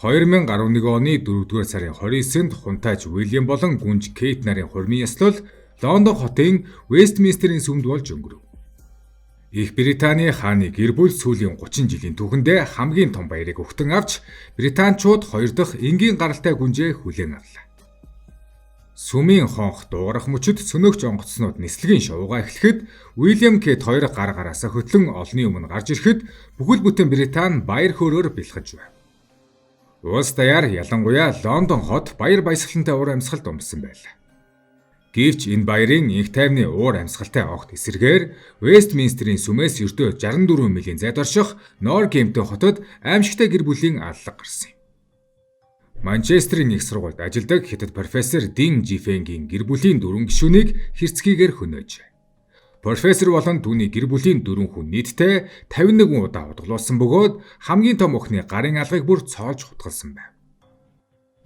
2011 оны 4-р сарын 29-нд хунтайч Уильям болон гүнж Кейт нарын хурмын ёслол Лондон хотын Вестминстерийн сүмд болж өнгөрөв. Их Британий хааны гэр бүл сүүлийн 30 жилийн түүхэндээ хамгийн том баярыг өгтөн авч британчууд 2 дахь энгийн гаралтай гүнжээ хүлээн авлаа. Сүмийн хонх дуугарах мөчөд сөнөөгч онгоцнууд нислэгийн шуугаа эхлэхэд Уильям Кейт хоёр гар гараасаа хөтлөн олонний өмнө гарч ирэхэд бүхэл бүтэн Британи баяр хөөрөөр бэлхэж байв. Улс даяар ялангуяа Лондон хот баяр баясгалантай уур амьсгалд умсан байлаа. Гэвч энэ баярын инх тайвны уур амьсгалтай огт эсэргээр Вестминстерийн сүмээс ердөө 64 милийн зайд орших Нортгемптон хотод аимшигтай гэр бүлийн аллаг гарсан юм. Манчестерийн их сургуульд ажилладаг хятад профессор Дин Жифенгийн гэр бүлийн 4 гишүүнийг хэрцгийгээр хөнөөж. Профессор болон түүний гэр бүлийн 4 хүн нийтдээ 51 удаа худгалуулсан бөгөөд хамгийн том охины гарын алгыг бүр цоолж хутгалсан байна.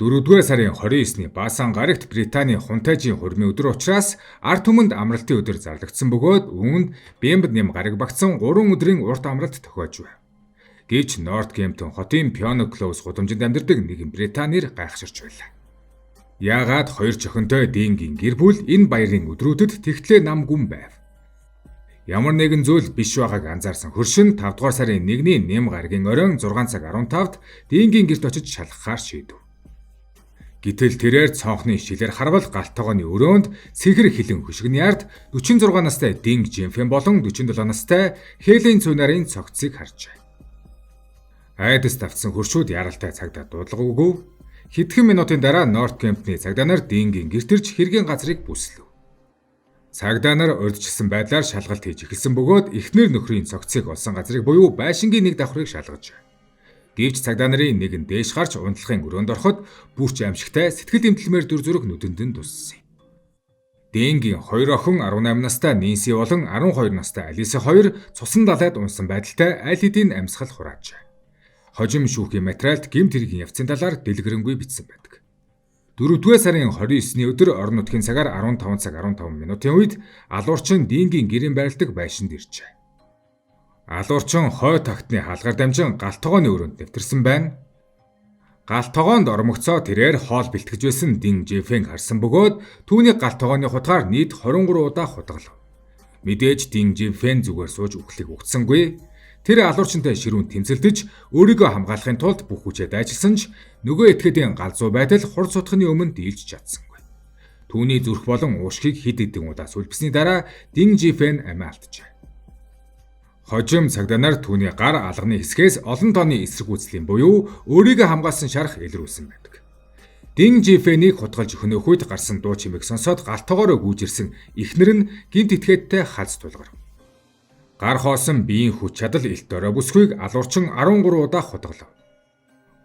4-р сарын 29-ний Баасан гарагт Британий хунтайжийн хурмын өдөр учраас ард түмэнд амралтын өдөр зарлагдсан бөгөөд үүнд бэмбд нэм гараг багтсан 3 өдрийн урт амралт тохиож байв. Гэвч Нортгемптон хотын Пиано Клоус гудамжинд амьдардаг нэгэн Британир гайхширч байлаа. Яагаад хоёр чихөнтэй Дингийн гэр бүл энэ баярын өдрүүдэд тэгтлээ нам гүн байв. Ямар нэгэн зүйл биш байгааг анзаарсан хөршин 5-р сарын 1-ний нэм гарагийн оройн 6 цаг 15-д Дингийн гэрт очиж шалгахаар шийдэв. Гэтэл тэрээр цонхны шилээр харвал галтогооны өрөөнд сэхэр хилэн хөшгөний ард 46 настай Динг Жимфен болон 47 настай Хелен Цунарын цогцыг харжээ. Айдас тавцсан хөршүүд яралтай цагдаа дуудлагаагүй. Хэдхэн минутын дараа Нортгемптны цагдаа нар Дингийн гэрт ирж хэргийн газрыг бүслэв. Цагдаа нар урьдчилсан байдлаар шалгалт хийж эхэлсэн бөгөөд эхнэр нөхрийн цогцыг олсон газрыг буюу байшингийн нэг давхрыг шалгаж. Гэвч цагдаа нарын нэг нь дээш гарч унтлахын өрөөнд ороход бүрч аимшигтай сэтгэл эмтэлмээр дүр зураг нүдэнд нь туссан. Дингийн 2 охин 18 настай Нинси болон 12 настай Алиса хоёр цусан далайд унсан байдалтай аль хэдийн амьсгал хураажээ. Хожим шүүхийн материалд гэмт хэргийн явцын талаар дэлгэрэнгүй бичсэн байдаг. 4-р сарын 29-ний өдөр орон нутгийн цагаар 15 цаг 15 минутын үед алуурчин Дингийн гэрийн байрладаг байшинд иржээ. Алуурчин хой тагтны хаалгаар дамжин галтогооны өрөөнд нэвтэрсэн байна. Галтогоонд ормогцоо тэрээр хоол бэлтгэж байсан Дин Жифенг харсан бөгөөд түүний галтогооны хутгаар нийт 23 удаа худгалав. Мэдээж Дин Жифен зүгээр сууж үхлийг үгтсэнгүй. Тэр алуурчинтай ширүүн тэмцэлдэж өөрийгөө хамгаалахын тулд бүх хүчээ дайчилсан ч нөгөө этгээдийн галзуу байдал хурд сутганы өмнө дийлж чадсангүй. Түүний зүрх болон уушгийг хэд хэдэн удаа сүлбсний дараа Дин Жифен амиа алджээ. Хожим цагдаа нар түүний гар алганы хэсгээс олон тооны эсрэгүүцлийн буюу өөрийгөө хамгаалсан шарах илрүүлсэн байдаг. Дин Жифенийг хутгалж хөнөөх үед гарсан дуу чимээг сонсоод галтогоороо гүйжирсэн эхнэр нь гинт итгээдтэй халз тулгар. Гар хоосон биеийн хүч чадал илт орой бүсгүйг алуурчин 13 удаа хутгалав.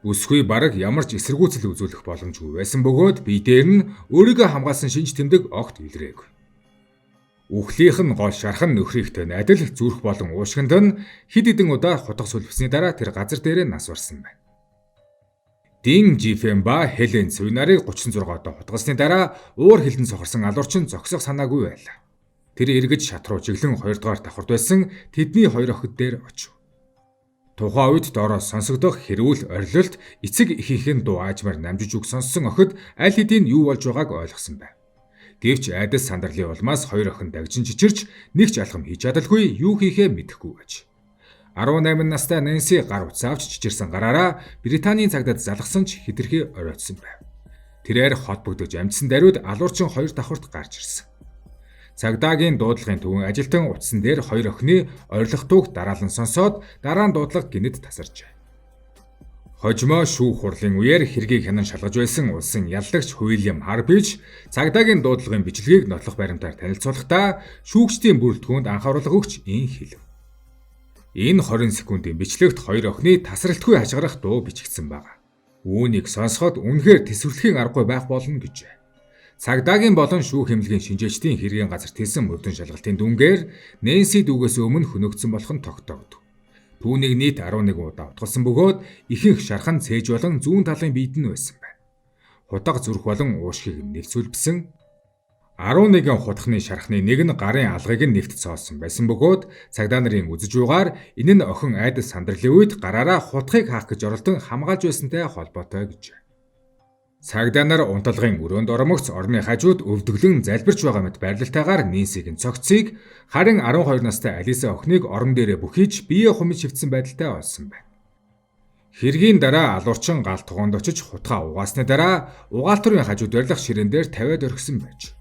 Бүсгүй бараг ямар ч эсэргүүцэл үзүүлэх боломжгүй байсан бөгөөд бие дээр нь өөрийгөө хамгаалсан шинж тэмдэг огт илрээгүй. Үхлийнх нь гол шархан нөхрийнхтэй найдал зүрх болон уушгинд нь хэд хэдэн удаа хутга сүлбсний дараа тэр газар дээрээ нас барсан байна. Дин Жифен ба Хелен Цунарыг 36 удаа хутгалсны дараа уур хилэн сохорсон алуурчин зогсох санаагүй байлаа. Тэр эргэж шат руу чиглэн 2 дугаар давхарт байсан тэдний 2 охид дээр очив. Тухайн үед доороос сонсогдох хэрүүл орилолт эцэг ихийнхэн дуу аажмаар намжиж үг сонссон охид аль хэдийн юу болж байгааг ойлгосон байв. Гэвч айдас сандарлын улмаас 2 охин дагжин чичирч нэг ч алхам хийж чадалгүй юу хийхээ мэдэхгүй байж. 18 настай Нэнси гар утсаавч чичирсэн гараараа Британийн цагдаад залгасан ч хэтэрхий оройтсон байв. Тэрээр холбогдож амьдсан даруйд алуурчин 2 давхарт гарч ирсэн. Цагдаагийн дуудлагын төвөн ажилтан утсан дээр 2 охины орилох дууг дараалан сонсоод дараа нь дуудлага гинэд тасарчээ. Хожимоо шүүх хурлын үеэр хэргийг хянан шалгаж байсан улсын яллагч Уильям Харбич цагдаагийн дуудлагын бичлэгийг нотлох баримтаар танилцуулахдаа шүүгчдийн бүрэлдэхүүнд анхааруулга өгч ийн хэлв. Энэ 20 секундын бичлэгт 2 охины тасралтгүй хажгарах дуу бичигдсэн байна. Үүнийг сонсоход үнэхээр тэсвэрлэхийн аргагүй байх болно гэжээ. Цагдаагийн болон шүүх хэмлэгийн шинжээчдийн хэргийн газар тэлсэн мөрдөн шалгалтын дүнгээр Нэнси дүүгээс өмнө хөнөөгдсөн болох нь тогтоогдов. Түүнийг нийт 11 удаа утгалсан бөгөөд ихэнх шархан цээж болон зүүн талын биед нь байсан байна. Хутга зүрх болон уушгийг нэвцүүлбсэн. 11 хутхны шархны нэг нь гарын алгыг нь нэвт цоолсон байсан бөгөөд цагдаа нарын үзэж бугаар энэ нь охин айдас сандрлын үед гараараа хутхыг хаах гэж оролдон хамгаалж байсантай холбоотой гэж. Цагдаа нар унтлагын өрөөнд ормогц орны хажууд өвдөглөн залбирч байгаа мэт байрлалтайгаар Нинсигийн цогцыг харин 12 настай Алиса охиныг орон дээрээ бүхийж бие хумж шивтсэн байдалтай олсон байна. Хэргийн дараа алуурчин гал тугоонд очиж хутгаа угаасны дараа угаалтрын хажууд барилах ширээн дээр тавиад орхисон байж.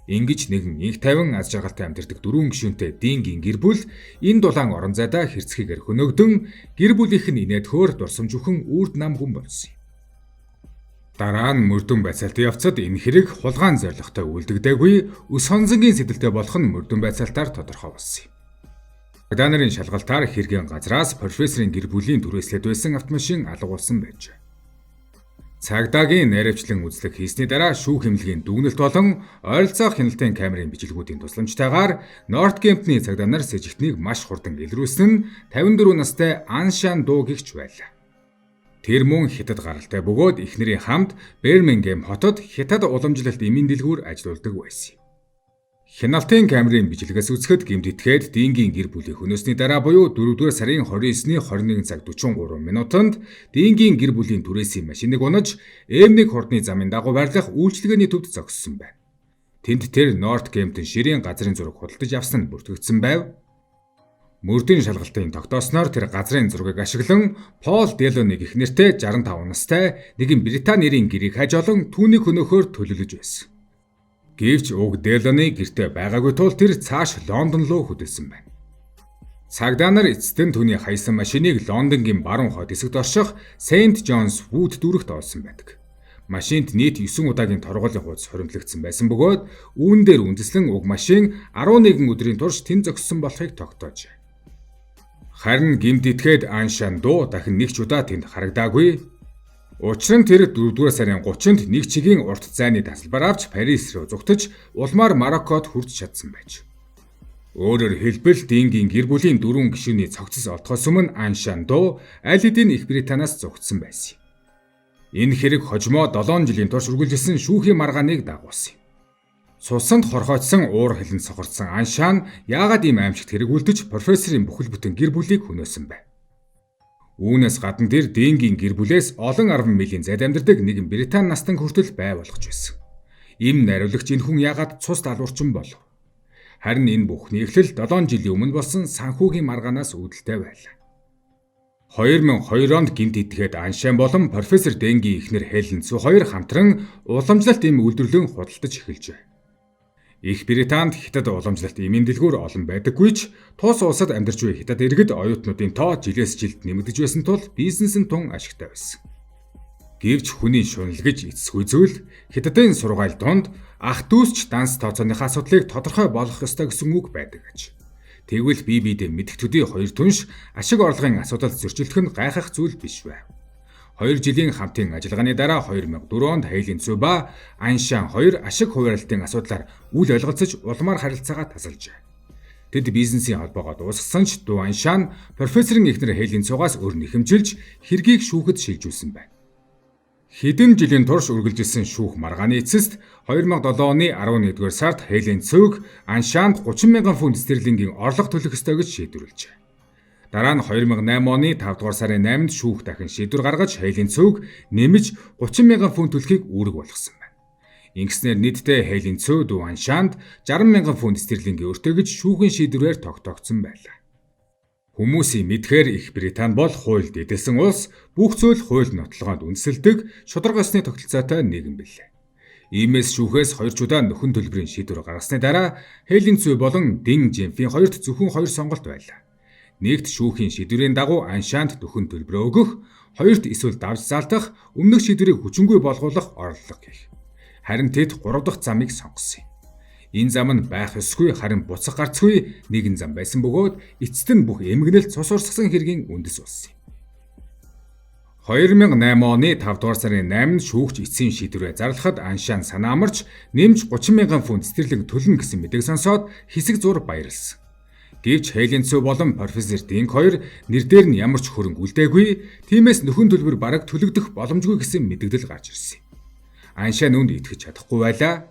Ингиж нэгэн инх тавин аз жаргалтай амьдардаг 4 гишүүнтэй Дингийн гэр бүл энэ дулаан орон зайдаа хэрцгийгээр хөнөөгдөн гэр бүлийнх нь инээд хөөр дурсамж өхөн үрд нам хүн болсон юм. Дараа нь мөрдөн байцаалтын явцад энэ хэрэг хулгаан зорилготой үлдэгдээгүй өс хонзонгийн сэдэлтэй болох нь мөрдөн байцаалтаар тодорхой болсон юм. Цагдаа нарын шалгалтаар хэргийн газраас профессорын гэр бүлийн түрээслээд байсан автомашин алгуулсан байж. Цагдаагийн найрамчлан үзлэг хийсний дараа шүүх хэмлэгийн дүгнэлт болон ойролцоох хяналтын камерын бичлэгүүдийн тусламжтайгаар Нортгемптны цагдаа нар сэжигтнийг маш хурдан илрүүлсэн нь 54 настай Аншан Дуу гэгч байлаа. Тэр мөн Хятад гаралтай бөгөөд эхнэрийн хамт Бирмингем хотод Хятад уламжлалт эмийн дэлгүүр ажилладаг байсан юм. Хяналтын камерын бичлэгээс үзэхэд гэмт итгээд Дингийн гэр бүлийн хөнөөсний дараа буюу 4-р сарын 29-ны 21 цаг 43 минутанд Дингийн гэр бүлийн түрээсийн машиныг унаж M1 хурдны замын дагуу байрлах үйлчилгээний төвд зогссон байна. Тэнд тэр Нортгемптэн ширийн газрын зураг худалдаж авсан нь бүртгэгдсэн байв. Мөрдийн шалгалтын тогтоосноор тэр газрын зургийг ашиглан Пол Делоны гэх нэртэй 65 настай нэгэн Британи нэрийн гэрийг хаж олон түүний хөнөөхөөр төлөвлөж байсан. Гэвч уг Делоны гэртээ байгаагүй тул тэр цааш Лондон руу хөдөлсөн байна. Цагдаа нар эцэст нь түүний хаясан машиныг Лондонгийн баруун хойд хэсэгт орших Сент Джонс Вуд дүүрэгт олсон байдаг. Машинд нийт 9 удаагийн торгуулийн хуудас хоримтлагдсан байсан бөгөөд үүн дээр үндэслэн уг машин 11 өдрийн турш тэн зогссон болохыг тогтоож. Харин гэмт итгээд Аншан Дуу дахин нэг ч удаа тэнд харагдаагүй. Учир нь тэр 4-р сарын 30-нд нэг чигийн урт зайны тасалбар авч Парис руу зугтаж улмаар Мароккод хүрч чадсан байж. Өөрөөр хэлбэл Дингийн гэр бүлийн 4 гишүүний цогцос олдохоос өмнө Аншан Дуу аль хэдийн Их Британаас зугтсан байсан юм. Энэ хэрэг хожимо 7 жилийн турш үргэлжилсэн шүүхийн маргааныг дагуулсан юм. Цусанд хорхоцсон уур хилэн сохорцсон Аншан яагаад ийм аимшигт хэрэг үлдэж профессорын бүхэл бүтэн гэр бүлийг хөнөөсөн бэ? Үүнээс гадна тэр Дингийн гэр бүлээс олон 10 милийн зайд амьдардаг нэгэн Британи настан хүртэл бай болгож байсан. Им найруулагч энэ хүн яагаад цус далуурчин болов? Харин энэ бүхний эхлэл 7 жилийн өмнө болсон санхүүгийн маргаанаас үүдэлтэй байлаа. 2002 онд гэмт итгээд Аншан болон профессор Дэнгийн эхнэр Хелен Цу хоёр хамтран уламжлалт эм үйлдвэрлэн худалдаж эхэлжээ. Их Британд Хятад уламжлалт эмийн дэлгүүр олон байдаггүй ч тус улсад амьдарч буй Хятад иргэд оюутнуудын тоо жилээс жилд нэмэгдэж байсан тул бизнес нь тун ашигтай байсан. Гэвч хүний шунал гэж эцсгүй зүйл Хятадын сургаал донд ах дүүсч данс тооцооныхаа асуудлыг тодорхой болгох ёстой гэсэн үг байдаг гэж. Тэгвэл бие биедээ мэдэх төдий хоёр түнш ашиг орлогын асуудал зөрчилдөх нь гайхах зүйл биш байв. 2 жилийн хамтын ажиллагааны дараа 2004 онд Хейлин Цу ба Аншан хоёр ашиг хуваарлалтын асуудлаар үл ойлголцож улмаар харилцаагаа тасалжээ. Тэд бизнесийн холбоогоо дуусгасан ч Дуу Аншан профессорын эхнэр Хейлин Цугаас өр нэхэмжилж хэргийг шүүхэд шилжүүлсэн байна. Хэдэн жилийн турш үргэлжилсэн шүүх маргааны эцэст 2007 оны 11-р сард Хейлин Цуг Аншанд 30,000 фунт стерлингийн орлого төлөх ёстой гэж шийдвэрлэжээ. Дараа нь 2008 оны 5-р сарын 8-нд шүүх дахин шийдвэр гаргаж Хейлин Цуг нэмж 30,000 фунт төлөхийг үүрэг болгосон байна. Ингэснээр нийтдээ Хейлин Цу Дуу Аншанд 60,000 фунт стерлингийн өртөө гэж шүүхийн шийдвэрээр тогтоогдсон байлаа. Хүмүүсийн мэдхээр Их Британи бол хуульд эдэлсэн улс, бүх зүйл хууль нотлогоонд үндэслэдэг шударга ёсны тогтолцоотой нийгэм билээ. Иймээс шүүхээс 2 удаа нөхөн төлбөрийн шийдвэр гаргасны дараа Хейлин Цу болон Дин Жинфийн хоёрт зөвхөн 2 сонголт байлаа. Нэгт шүүхийн шийдвэрийн дагуу Аншанд нөхөн төлбөрөө өгөх, хоёрт эсвэл давж залтах, өмнөх шийдвэрийг хүчингүй болгуулах орлого гэх. Харин тэд 3 дахь замыг сонгосон юм. Энэ зам нь байх ёсгүй харин буцах гарцгүй нэгэн зам байсан бөгөөд эцэст нь бүх эмгэнэлт цус урсгасан хэргийн үндэс болсон юм. 2008 оны 5-р сарын 8-нд шүүгч эцсийн шийдвэрээ зарлахад Аншан санаа амарч нэмж 30,000 фунт стерлинг төлнө гэсэн мэдээг сонсоод хэсэг зур баярлсан. Гэвч Хейлин Цу болон профессор Динг хоёр нэр дээр нь ямар ч хөрөнгө үлдээгүй, тиймээс нөхөн төлбөр бараг төлөгдөх боломжгүй гэсэн мэдэгдэл гарч ирсэн юм. Аншан үүнд итгэж чадахгүй байлаа.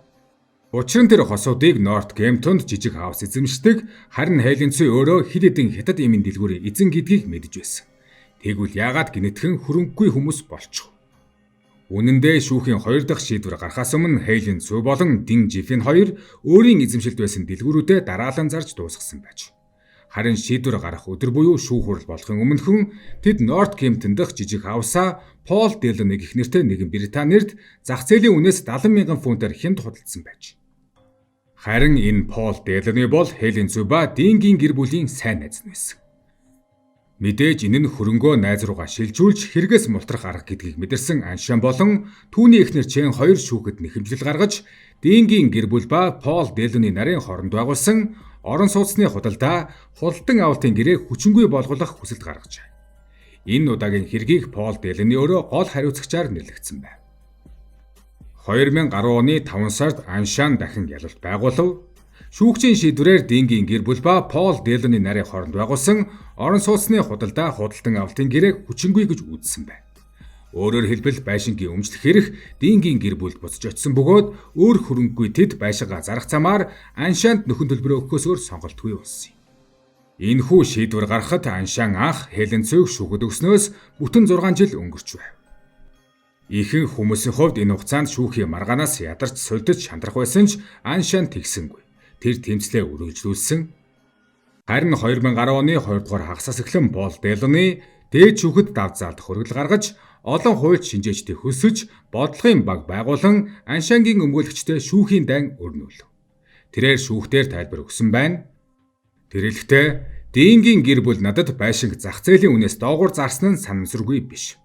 Учир нь тэр хосуудыг Нортгемптонд жижиг хаус эзэмшдэг, харин Хейлинцүү өөрөө хэд хэдэн хятад эмийн дэлгүүрийн эзэн гэдгийг мэдэж байсан. Тэгвэл яагаад гинэтхэн хөрөнгөгүй хүмүүс болчих вэ? Үнэн дээр шүүхийн 2 дахь шийдвэр гарахаас өмнө Хейлинцүү болон Дин Жифин хоёр өөрийн эзэмшилд байсан дэлгүүрүүдэд дараалан зарж дуусгасан байж. Харин шийдвэр гарах өдөр буюу шүүх хурал болохын өмнөхөн тэд Нортгемптон дахь жижиг хаусаа Пол Делоны гэх нэртэй нэгэн Британид зах зээлийн үнээс 70,000 фунтаар хямд худалдсан байж. Харин энэ Пол Делоны бол Хейлинцүү ба Дингийн гэр бүлийн сайн найз нь байсан. Мэдээж энэ нь хөрөнгөө найз руугаа шилжүүлж хэрэгээс мултрах арга гэдгийг мэдэрсэн Аншан болон түүний эхнэр Чен хоёр шүүхэд нэхэмжлэл гаргаж Дингийн гэр бүл ба Пол Делоны нарын хооронд байгуулсан орон сууцны худалдаа худалдан авалтын гэрээг хүчингүй болгох хүсэлт гаргажээ. Энэ удаагийн хэргийг Пол Делоны өөрөө гол хариуцагчаар нэрлэгдсэн байна. 2010 оны 5 сард Аншан дахин ялалт байгуулав. Шүүгчийн шийдвэрээр Дингийн гэр бүл ба Пол Делоны нарын хооронд байгуулсан орон сууцны худалдаа худалдан авалтын гэрээг хүчингүй гэж үзсэн байна. Өөрөөр хэлбэл байшингийн өмчлөх хэрэг Дингийн гэр бүлд буцаж очисон бөгөөд өөр хөрөнгөгүй тэд байшингаа зарах замаар Аншанд нөхөн төлбөрөө өгөхөөс өөр сонголтгүй болсон юм. Энэхүү шийдвэр гаргахад Аншан анх Хейлинцүүг шүүхэд өгснөөс бүтэн 6 жил өнгөрч байв. Ихэнх хүмүүсийн хувьд энэ хугацаанд шүүхийн маргаанаас ядарч сулдаж шантрах байсан ч Аншан тэгсэнгүй. Тэр тэмцлээ үргэлжлүүлсэн. Харин 2010 оны 2 дугаар хагасаас эхлэн Пол Делоны дээд шүүхэд дав заалдах хөргөл гаргаж олон хуульч шинжээчдийг хөсөж бодлогын баг байгуулан Аншангийн өмгөөлөгчтэй шүүхийн дайн өрнөв. Тэрээр шүүхтээр тайлбар өгсөн байна. Тэрэлхтээ Дингийн гэр бүл надад байшинг зах зээлийн үнээс доогуур зарсан нь санамсаргүй биш.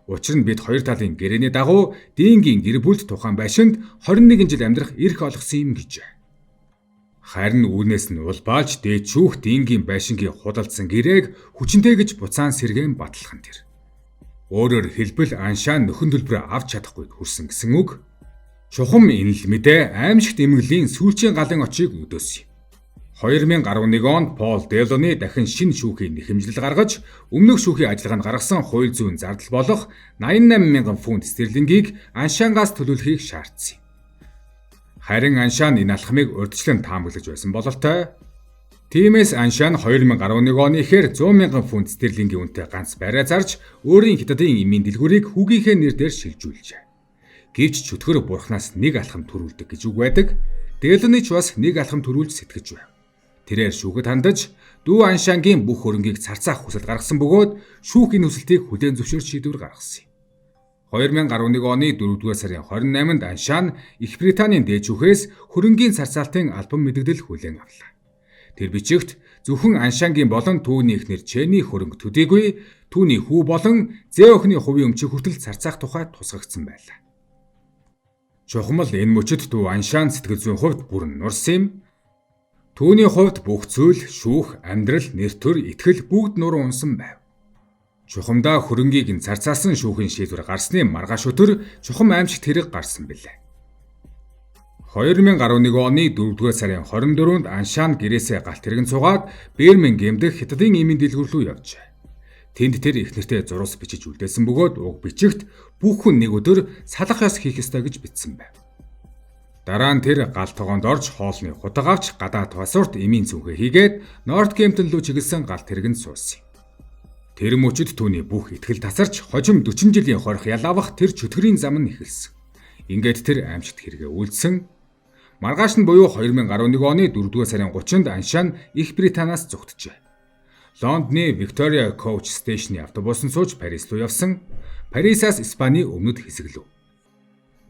Учир нь бид хоёр талын гэрээний дагуу Дингийн гэр бүлд тухайн байшинд 21 жил амьдрах эрх олгосон юм гэж. Харин үүнээс нь улбаалж дээд шүүх Дингийн байшингийн худалдсан гэрээг хүчинтэй гэж буцаан сэргээн батлах нь тэр. Өөрөөр хэлбэл Аншан нөхөн төлбөрөө авч чадахгүй хүрсэн гэсэн үг. Чухам энэ л мэдээ аимшигт эмгэлийн сүүлчийн галын очийг өдөөс юм. 2011 онд Пол Делоны дахин шинэ шүүхийн нэхэмжлэл гаргаж өмнөх шүүхийн ажиллагаанд гаргасан хууль зүйн зардал болох 88,000 фунт стерлингийг Аншангаас төлүүлэхийг шаардсан юм. Харин Аншан энэ алхмыг урьдчилан таамаглаж байсан бололтой. Тиймээс Аншан 2011 оны ихэр 100,000 фунт стерлингийн үнэтэй ганц байраа зарж өөрийн хятадын эмийн дэлгүүрийг хүүгийнхээ нэрээр шилжүүлжээ. Гэвч чөтгөр бурхнаас нэг алхам төрүүлдэг гэж үг байдаг. Делоны ч бас нэг алхам төрүүлж сэтгэж байв. Тэрээр шүүхэд хандаж дүү Аншангийн бүх хөрөнгийг царцаах хүсэл гаргасан бөгөөд шүүх энэ хүсэлтийг хүлээн зөвшөөрч шийдвэр гаргасан юм. 2011 оны 4-р сарын 28-нд Аншан Их Британийн дээд шүүхээс хөрөнгийн царцаалтын альбом мэдэгдэл хүлээн авлаа. Тэр бичигт зөвхөн Аншангийн болон түүний эхнэр Чэний хөрөнгө төдийгүй түүний хүү болон зээ охины хувийн өмчийг хүртэл царцаах тухай тусгагдсан байлаа. Чухамл энэ мөчөд дүү Аншан сэтгэл зүйн хувьд бүрэн нурсан юм. Түүний хувьд бүх зүйл, шүүх, амьдрал, нэр төр, итгэл бүгд нуруу унсан байв. Чухамдаа хөрөнгийг нь царцаасан шүүхийн шийдвэр гарсны маргааш өдөр чухам аимшигт хэрэг гарсан билээ. 2011 оны 4-р сарын 24-нд Аншан гэрээсээ галт хэрэгэн цугаад Бирмингем дэх хятадын эмийн дэлгүүр рүү явжээ. Тэнд тэр их нэртэй зурус бичиж үлдээсэн бөгөөд уг бичигт бүх хүн нэг өдөр салах ёс хийх ёстой гэж бичсэн байв. Дараа нь тэр гал тогоонд орж хоолны хутга авч гадаад тосурт эмийн цүнхээ хийгээд Нортгемптон руу чиглэсэн галт хэрэгэнд суусан юм. Тэр мөчөд түүний бүх итгэл тасарч хожим 40 жилийн хорих ялаавах тэр чөтгөрийн зам нь эхэлсэн. Ингээд тэр аимшигт хэрэгээ үйлдсэн. Маргааш нь буюу 2011 оны 4-р сарын 30-нд Аншан Их Британаас зүгтжээ. Лондоны Victoria Coach Station-ы автобусанд сууж Парис руу явсан. Парисаас Испаний өмнөд хэсэг рүү.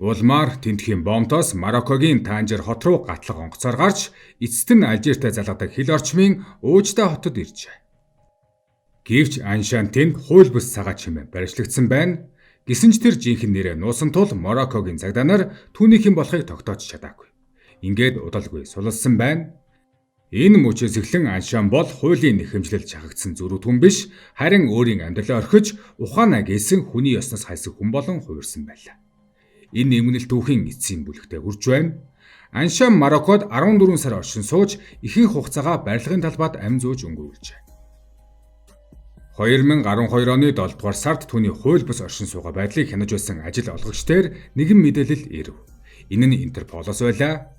Улмаар тентхийн бомтоос Мароккогийн Танжер хот руу гатлах онгоцоор гарч эцэст нь Алжиртай залгадаг хил орчмын Уужтай хотод иржээ. Гэвч Аншан тэнд хууль бус цагаат чимээ барьжлагдсан байна. Гэсэн ч тэр жинхэнэ нэрээ нуусан тул Мароккогийн цагдаа түүнийх юм болохыг тогтоож чадаагүй. Ингээд удалгүй сулалсан байна. Энэ мөчөөс эхлэн Аншан бол хуулийн нэхэмжлэл чагагдсан зүрх хүн биш, харин өөрийн амьдралаа орхиж ухаанаа гээсэн хүний ёсноос хайсан хүн болон хувирсан байлаа. Энэ эмгэнэл түүхийн эцсийн бүлэгтээ хүрч байна. Аншан Мароккод 14 сар оршин сууж ихэнх хугацаагаа барилгын талбайд амь зөөж өнгөрүүлжээ. 2012 оны 7 дугаар сард түүний хууль бус оршин суугаа байдлыг хянаж байсан ажил олгогчдэр нэгэн мэдээлэл ирэв. Энэ нь Интерполоос байлаа.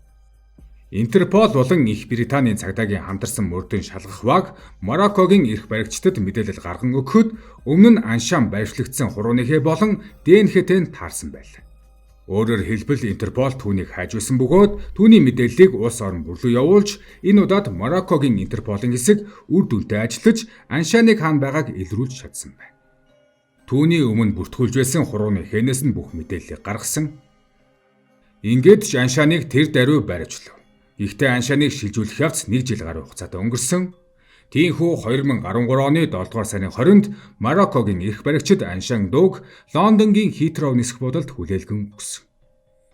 Интерпол болон Их Британийн цагдаагийн хамтарсан мөрдөн шалгах баг Мароккогийн эрх баригчдад мэдээлэл гарган өгөхөд өмнө нь аншаан байршлагдсан хурууныхээ болон ДНХ-тэй таарсан байлаа. Өөрөөр хэлбэл Интерпол түүнийг хайжуулсан бөгөөд түүний мэдээллийг улс орон бүрлүү явуулж энэ удаад Мароккогийн Интерполын хэсэг үр дүнтэй ажиллаж аншааныг хаана байгааг илрүүлж чадсан байна. Түүний өмнө бүртгүүлж байсан хурууны хэнээс нь бүх мэдээллийг гаргасан. Ингээд ч аншааныг тэр даруй барьжлав. Гэхдээ аншааныг шилжүүлэх явц 1 жил гаруй хугацаатай өнгөрсөн. Тиймээс 2013 оны 7 дугаар сарын 20-нд Мароккогийн эрх баригчид Аншаан Дууг Лондонгийн Хитроу нисэх бодолд хүлээлгэн өгсөн.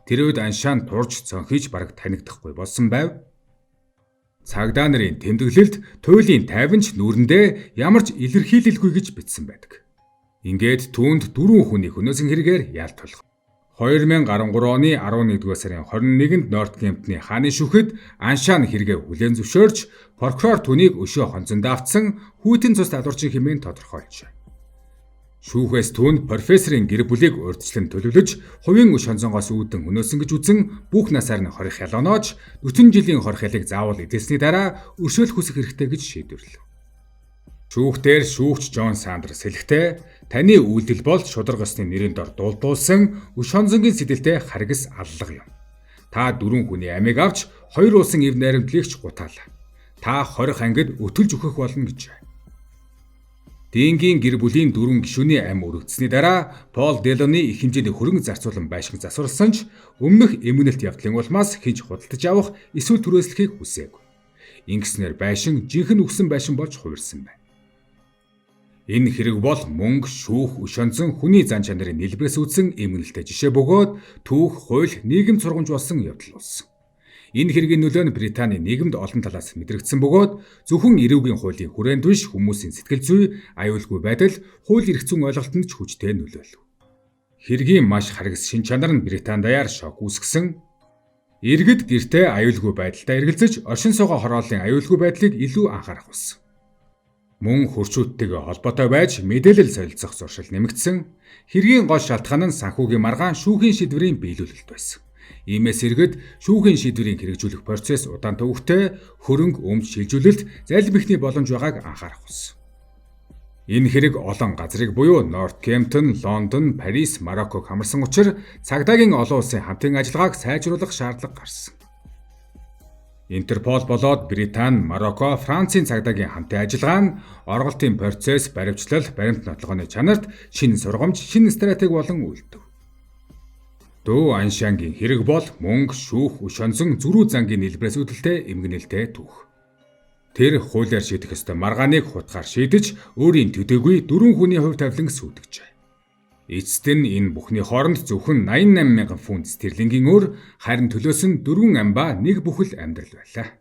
Тэр үед Аншаан турж цонхиж бараг танигдахгүй болсон байв. Цагдаа нарын тэмдэглэлд туйлын 50-ч нүүрэндээ ямар ч илэрхийлэлгүй гэж бичсэн байдаг. Ингээд түүнд 4 хүний хөнөөсөн хэрэгээр яалт болох. 2013 оны 11-р сарын 21-нд Нортгемптны хааны шүүхэд Аншаан хэрэгээ хүлээн зөвшөөрч прокурор түүнийг өшөө хонцонд автсан хүйтэн цус далуурчин хэмээн тодорхойлжээ. Шүүхээс түүнд профессорын гэр бүлийг урьдчилан төлөвлөж хувийн өш хонцонгоос үүдэн хөнөөсөн гэж үзэн бүх насаар нь хорих ялооноож 40 жилийн хорих ялыг заавал эдэлсний дараа өршөөлөх хүсэх хэрэгтэй гэж шийдвэрлэв. Шүүхтэр шүүгч Жон Сандерс хэлэхдээ таны үйлдэл бол шударга ёсны нэрийн дор дуулдуулсан өш хонцонгийн сэдэлтэй харгас аллага юм. Та 4 хүний амийг авч 2 улсын эв найрамдлыг ч гутаалаа. Та хорих ангид өтөлж өгөх болно гэж. Дийнгийн гэр бүлийн 4 гишүүний ам өргөцсөний дараа Пол Делоны их хэмжээний хөрөнгө зарцуулан байшин засварсан ч өмнөх эмгэнэлт явдлын улмаас хинж худалдаж авах эсвэл түрээслэхийг хүсээгүй. Ингэснээр байшин жинхэнэ үгсэн байшин болж хувирсан байна. Энэ хэрэг бол мөнгө, шүүх, өш хонцон хүний зан чанарын нэлбэрээс үүдсэн эмгэнэлтэй жишээ бөгөөд түүх, хууль, нийгэм сургамж болсон явдал болсон. Энэ хэргийн нөлөө нь Британий нийгэмд олон талаас мэдрэгдсэн бөгөөд зөвхөн эрүүгийн хуулийн хүрээнд биш хүмүүсийн сэтгэл зүй, аюулгүй байдал, хууль эрх зүйн ойлголтод ч хүчтэй нөлөөлөв. Хэргийн маш харгас шин чанар нь Британи даяар шок үүсгэсэн. Иргэд гэртээ аюулгүй байдалтай эргэлзэж, оршин суугаа хорооллын аюулгүй байдлыг илүү анхаарах болсон. Мөн хурцуудтайгаа холбоотой байж мэдээлэл солилцох зуршил нэмэгдсэн. Хэргийн гол шалтгаан нь санхүүгийн маргаан шүүхийн шийдвэрийн биелүүлэлт байсан. Иймээс иргэд шүүхийн шийдвэрийг хэрэгжүүлэх процесс удаан төвөгтэй, хөрөнгө өмч шилжүүлэлт залбихний боломж байгааг анхаарах болсон. Энэ хэрэг олон газрыг буюу Нортгемптон, Лондон, Парис, Марокког хамарсан учраас цагдаагийн олон улсын хамтын ажиллагааг сайжруулах шаардлага гарсан. Интерпол болоод Британи, Марокко, Францын цагдаагийн хамтын ажиллагаа нь орголтын процесс, баримтлал, баримт нотлогооны чанарт шинэ сургамж, шинэ стратеги болон үйлдэв. Дөө Аншаангийн хэрэг бол мөнгө, шүүх, өш хонцон зөрүү зангийн нэлбэрээс үүдэлтэй эмгэнэлтэй түүх. Тэр хуулиар шийдэх ёстой маргааныг хутгаар шийдэж, өөрийн төдийгүй 4 хүний хувь тавилан сүйтгэжээ. Эцэст нь энэ бүхний хооронд зөвхөн 88,000 фунт стерлингийн өр, харин төлөөс нь 4 ам ба 1 бүхэл амьдрал байлаа.